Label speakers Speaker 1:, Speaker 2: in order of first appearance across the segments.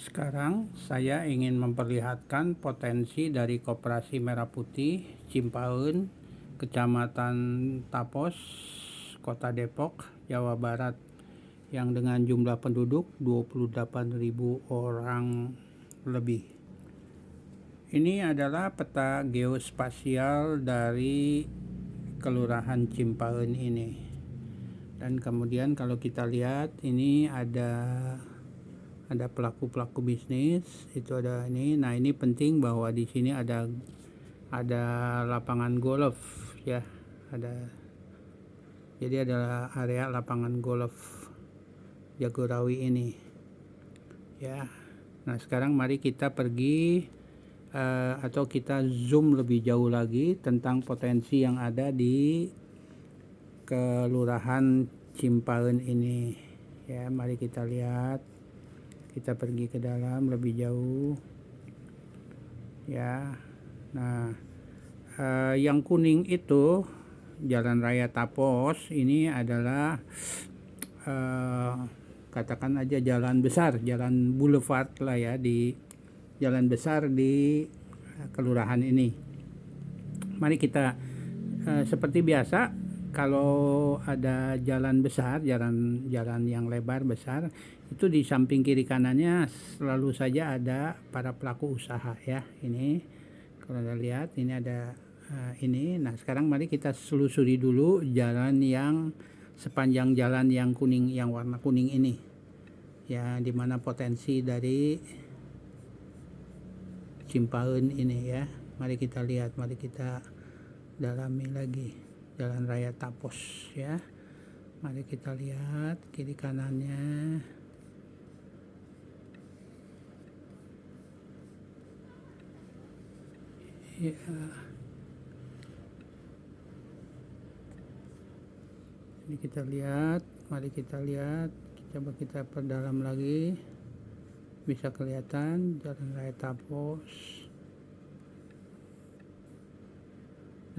Speaker 1: Sekarang saya ingin memperlihatkan potensi dari Koperasi Merah Putih Cimpaun, Kecamatan Tapos, Kota Depok, Jawa Barat, yang dengan jumlah penduduk 28.000 orang lebih. Ini adalah peta geospasial dari Kelurahan Cimpaun ini. Dan kemudian kalau kita lihat ini ada pelaku-pelaku bisnis, itu ada ini. Nah, ini penting bahwa di sini ada lapangan golf ya. Jadi ada area lapangan golf Jagorawi ini ya. Nah, sekarang mari kita pergi atau kita zoom lebih jauh lagi tentang potensi yang ada di Kelurahan Cimpaun ini ya. Mari kita lihat, kita pergi ke dalam lebih jauh ya. Nah, yang kuning itu Jalan Raya Tapos, ini adalah katakan aja jalan besar, jalan boulevard lah ya, di jalan besar di kelurahan ini. Mari kita seperti biasa, kalau ada jalan besar, jalan yang lebar besar, itu di samping kiri kanannya selalu saja ada para pelaku usaha ya. Ini kalau Anda lihat ini ada ini. Nah, sekarang mari kita selusuri dulu jalan yang sepanjang jalan yang kuning, yang warna kuning ini ya, dimana potensi dari Cimpaun ini ya. Mari kita lihat, mari kita dalami lagi Jalan Raya Tapos ya. Mari kita lihat kiri kanannya. Ya. Ini kita lihat, mari kita lihat, coba kita perdalam lagi. Bisa kelihatan Jalan Raya Tapos.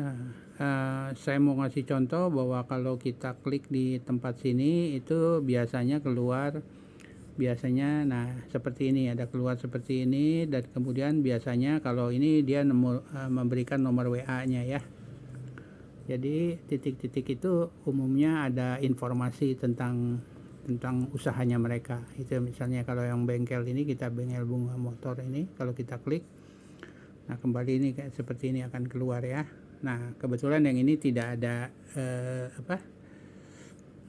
Speaker 1: Nah, saya mau ngasih contoh bahwa kalau kita klik di tempat sini itu biasanya keluar, nah seperti ini, ada keluar seperti ini. Dan kemudian biasanya kalau ini dia memberikan nomor WA-nya ya. Jadi titik-titik itu umumnya ada informasi tentang usahanya mereka. Itu misalnya kalau yang bengkel ini, kita bengkel bunga motor ini, kalau kita klik, nah kembali ini kayak seperti ini akan keluar ya. Nah, kebetulan yang ini tidak ada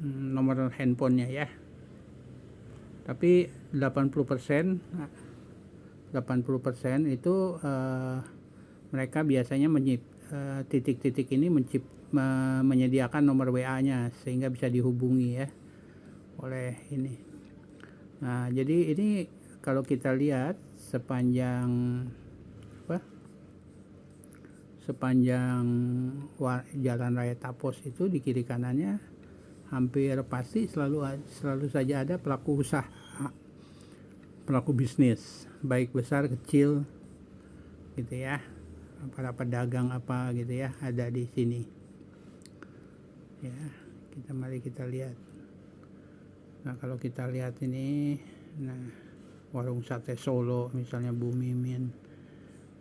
Speaker 1: nomor handphonenya ya. Tapi 80% itu mereka biasanya titik-titik ini menyediakan nomor WA-nya sehingga bisa dihubungi ya oleh ini. Nah, jadi ini kalau kita lihat sepanjang Jalan Raya Tapos itu di kiri kanannya hampir pasti selalu saja ada pelaku usaha, pelaku bisnis, baik besar kecil gitu ya, para pedagang apa gitu ya, ada di sini ya. Mari kita lihat. Nah, kalau kita lihat ini, nah warung sate Solo misalnya Bu Mimin.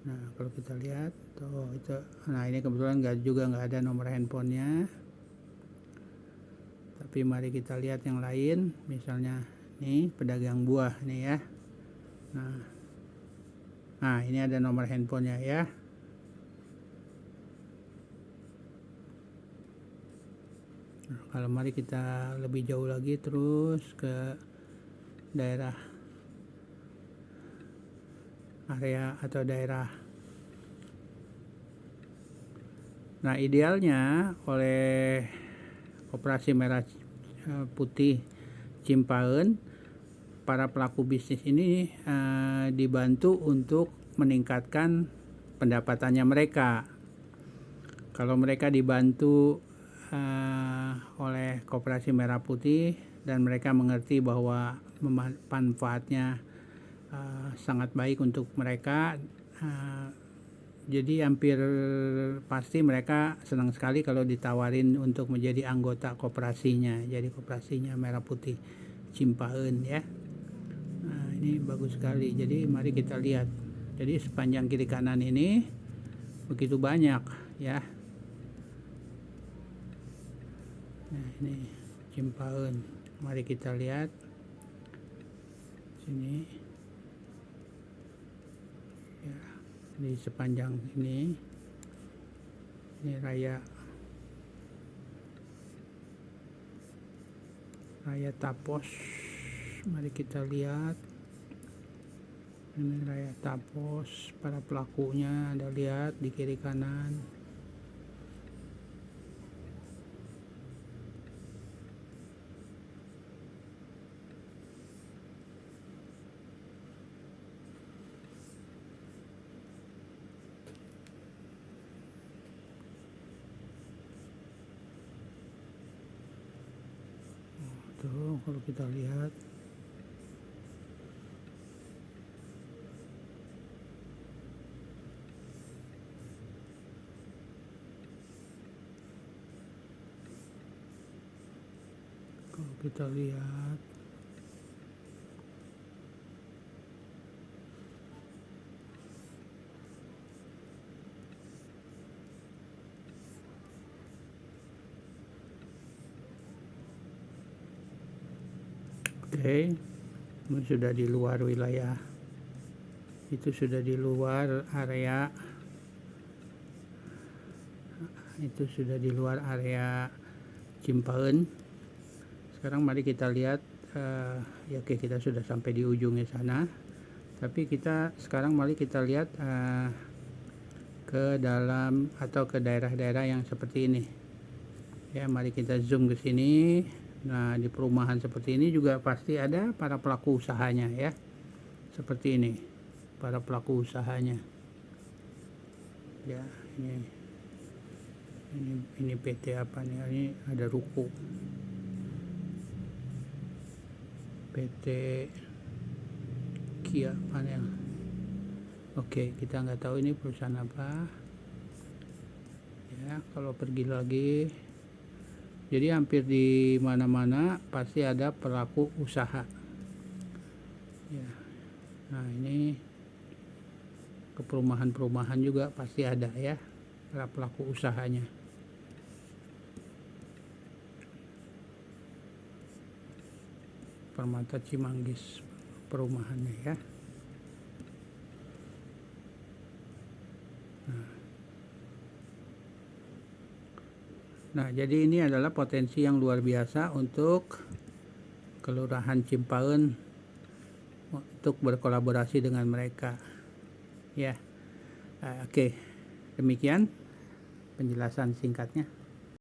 Speaker 1: Nah, kalau kita lihat tuh itu, nah ini kebetulan nggak ada nomor handphonenya. Tapi mari kita lihat yang lain, misalnya nih pedagang buah nih ya. Nah ini ada nomor handphonenya ya. Nah, kalau mari kita lebih jauh lagi terus ke daerah area atau daerah. Nah, idealnya oleh Koperasi Merah Putih Cimpaun, para pelaku bisnis ini dibantu untuk meningkatkan pendapatannya mereka. Kalau mereka dibantu oleh Koperasi Merah Putih dan mereka mengerti bahwa manfaatnya sangat baik untuk mereka, jadi hampir pasti mereka senang sekali kalau ditawarin untuk menjadi anggota koperasinya, jadi koperasinya Merah Putih Cimpaun ya. Nah, ini bagus sekali. Jadi mari kita lihat. Jadi sepanjang kiri kanan ini begitu banyak ya. Nah, ini Cimpaen. Mari kita lihat sini ya, di sepanjang ini raya Tapos. Mari kita lihat, ini raya Tapos, para pelakunya Anda lihat di kiri kanan. Tuh, kalau kita lihat oke, sudah di luar wilayah, itu sudah di luar area, itu sudah di luar area Cimpaen. Sekarang mari kita lihat, ya oke, kita sudah sampai di ujungnya sana, tapi kita sekarang mari kita lihat ke dalam atau ke daerah-daerah yang seperti ini ya. Mari kita zoom ke sini. Nah, di perumahan seperti ini juga pasti ada para pelaku usahanya ya. Seperti ini, para pelaku usahanya. Ya, ini PT apa nih? Ini ada ruko. PT Kia Panel. Oke, kita nggak tahu ini perusahaan apa. Ya, kalau pergi lagi, jadi hampir di mana-mana pasti ada pelaku usaha. Ya. Nah, ini ke perumahan-perumahan juga pasti ada ya, para pelaku usahanya. Permata Cimanggis perumahannya ya. Nah, jadi ini adalah potensi yang luar biasa untuk Kelurahan Cimpaen untuk berkolaborasi dengan mereka ya. Oke, demikian penjelasan singkatnya.